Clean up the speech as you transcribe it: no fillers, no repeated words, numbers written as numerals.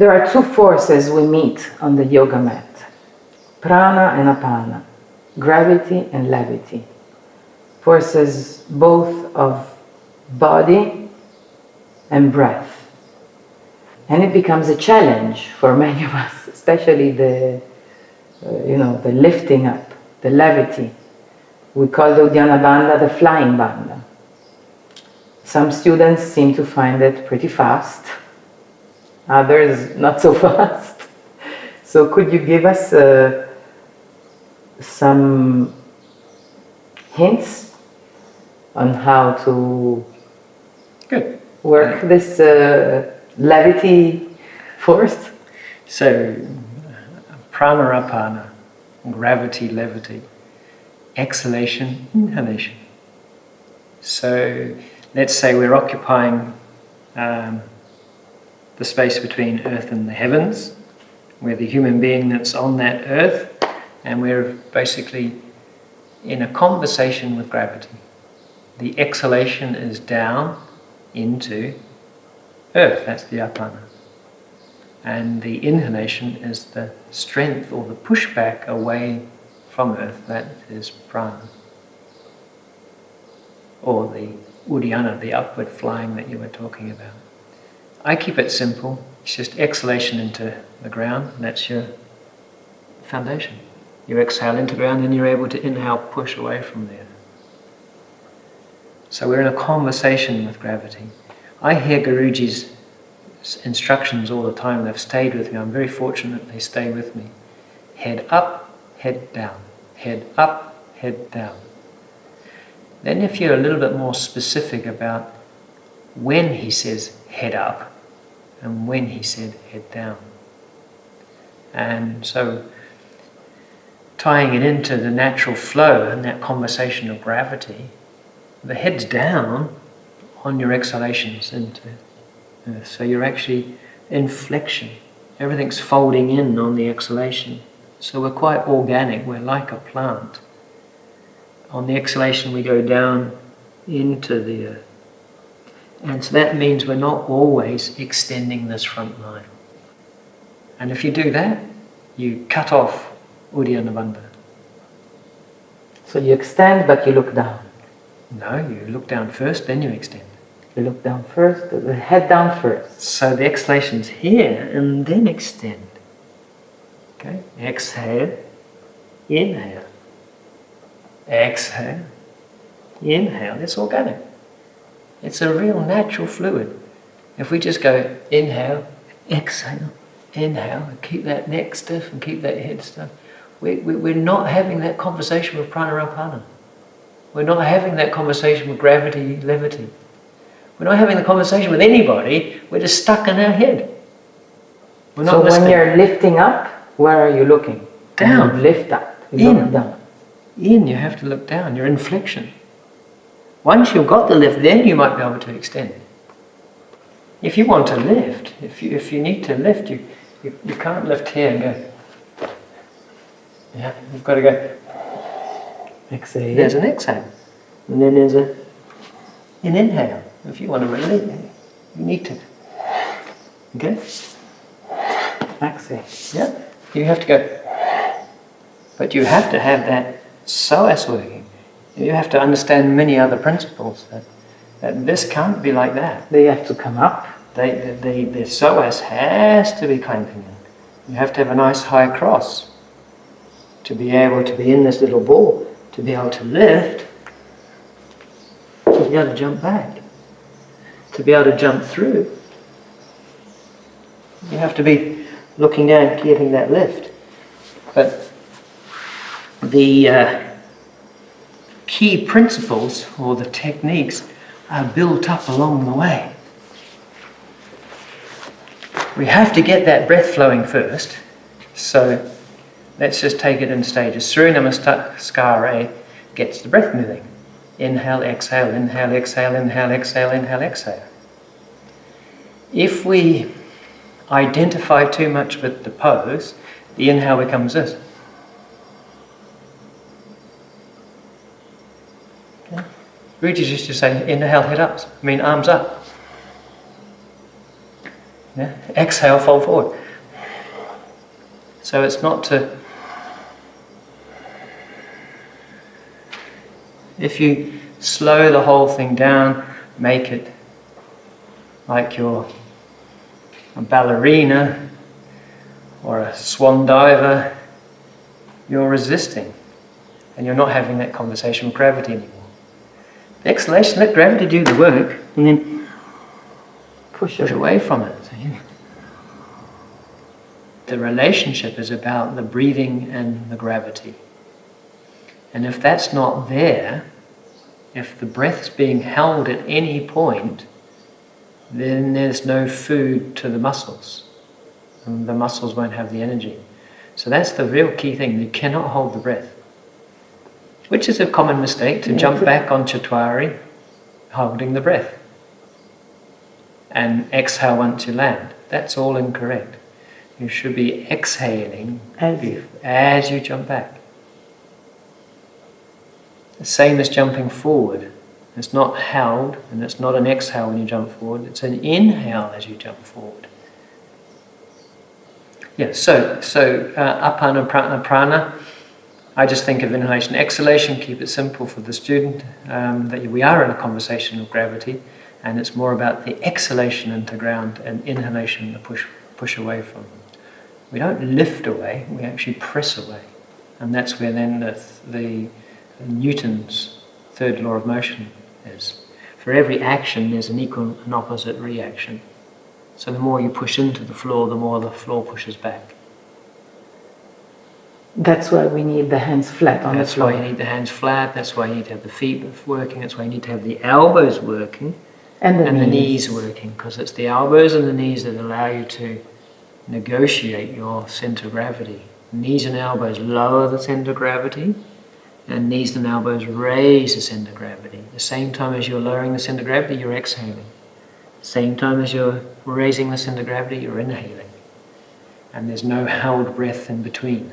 There are two forces we meet on the yoga mat. Prana and apana. Gravity and levity. Forces both of body and breath. And it becomes a challenge for many of us, especially the lifting up, the levity. We call the Uddiyana Bandha the flying bandha. Some students seem to find it pretty fast, others not so fast. So could you give us some hints on how to work this levity force? So, prana apana, gravity, levity, exhalation, inhalation. So, let's say we're occupying the space between earth and the heavens. We're the human being that's on that earth, and we're basically in a conversation with gravity. The exhalation is down into earth, that's the apana. And the inhalation is the strength or the pushback away from earth, that is prana. Or the uddiyana, the upward flying that you were talking about. I keep it simple. It's just exhalation into the ground, and that's your foundation. You exhale into the ground and you're able to inhale, push away from there. So we're in a conversation with gravity. I hear Guruji's instructions all the time. They've stayed with me. I'm very fortunate they stay with me. Head up, head down. Head up, head down. Then if you're a little bit more specific about when he says head up and when he said head down. And so tying it into the natural flow and that conversation of gravity, the head's down on your exhalations into earth. So you're actually in flexion. Everything's folding in on the exhalation. So we're quite organic. We're like a plant. On the exhalation we go down into the earth. And so that means we're not always extending this front line. And if you do that, you cut off Uddiyana Bandha. So you extend, but you look down. No, you look down first, then you extend. You look down first, the head down first. So the exhalation's here, and then extend. Okay? Exhale, inhale. Exhale, inhale. It's organic. It's a real natural fluid. If we just go inhale, exhale, inhale, and keep that neck stiff and keep that head stiff, we're not having that conversation with prana apana. We're not having that conversation with gravity, levity. We're not having the conversation with anybody. We're just stuck in our head. We're not listening. When you're lifting up, where are you looking? Down. When you lift up. You look down. In, you have to look down. You're in flexion. Once you've got the lift, then you might be able to extend. If you want to lift, if you need to lift, you can't lift here and go. Yeah, you've got to go. Exhale. There's an exhale. And then there's an inhale. If you want to release, you need to. Okay? Exhale. Yeah. You have to go. But you have to have that psoas working. You have to understand many other principles that this can't be like that. They have to come up. The psoas has to be clamping in. You have to have a nice high cross to be able to be in this little ball, to be able to lift, to be able to jump back, to be able to jump through. You have to be looking down, getting that lift. But the key principles or the techniques are built up along the way. We have to get that breath flowing first. So let's just take it in stages. Surya Namaskara gets the breath moving. Inhale, exhale, inhale, exhale, inhale, exhale, inhale, exhale. If we identify too much with the pose, the inhale becomes this. Okay. Guruji used to say, inhale, head up. I mean, arms up. Yeah? Exhale, fold forward. So it's not to... If you slow the whole thing down, make it like you're a ballerina or a swan diver, you're resisting and you're not having that conversation with gravity anymore. The exhalation, let gravity do the work and then push away from it. The relationship is about the breathing and the gravity. And if that's not there, if the breath's being held at any point, then there's no food to the muscles. And the muscles won't have the energy. So that's the real key thing. You cannot hold the breath. Which is a common mistake, to jump back on Chaturanga holding the breath. And exhale once you land. That's all incorrect. You should be exhaling as you jump back. The same as jumping forward. It's not held, and it's not an exhale when you jump forward. It's an inhale as you jump forward. Yeah, so apana, prana. I just think of inhalation, exhalation. Keep it simple for the student. That we are in a conversation of gravity, and it's more about the exhalation into ground and inhalation, the push away from. We don't lift away. We actually press away, and that's where then the Newton's third law of motion is. For every action, there's an equal and opposite reaction. So the more you push into the floor, the more the floor pushes back. That's why we need the hands flat on the floor. That's why you need the hands flat, that's why you need to have the feet working, that's why you need to have the elbows working and the knees working, because it's the elbows and the knees that allow you to negotiate your center of gravity. Knees and elbows lower the center of gravity, and knees and elbows raise the center of gravity. At the same time as you're lowering the center of gravity, you're exhaling. Same time as you're raising the center of gravity, you're inhaling. And there's no held breath in between.